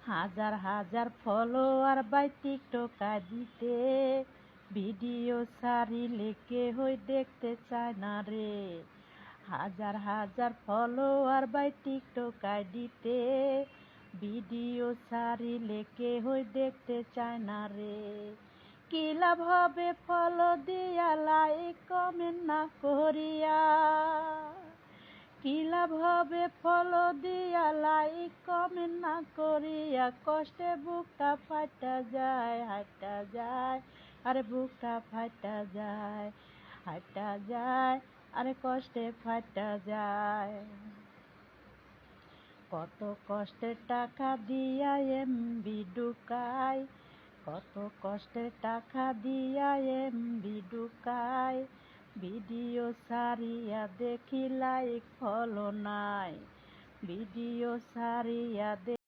হাজার হাজার follower by টিকটকা দিতে, ভিডিও সারিলে কেহই দেখতে চায় না রে। হাজার হাজার ফলোয়ার বাই টিকটকা দিতে, ভিডিও সারিলে কেহই দেখতে চায় না রে। কি লাভ হবে ফলো দিয়া লাইক কমেন্ট না করিয়া, কি লাভ হবে ফলো দিয়া লাইক কমেন্ট না করিয়া, কষ্টে বুকটা ফাটা যায় হাইটা যায়, আরে বুকটা ফাটা যায় হাইটা যায়, আরে কষ্টে ফাটা যায়। কত কষ্টের টাকা দিয়া এমবি ঢুকাই, কত কষ্টের টাকা দিয়া এমবি ঢুকাই, ভিডিও সারিয়া দেখি লাইক ফলো নাই, ভিডিও সারিয়া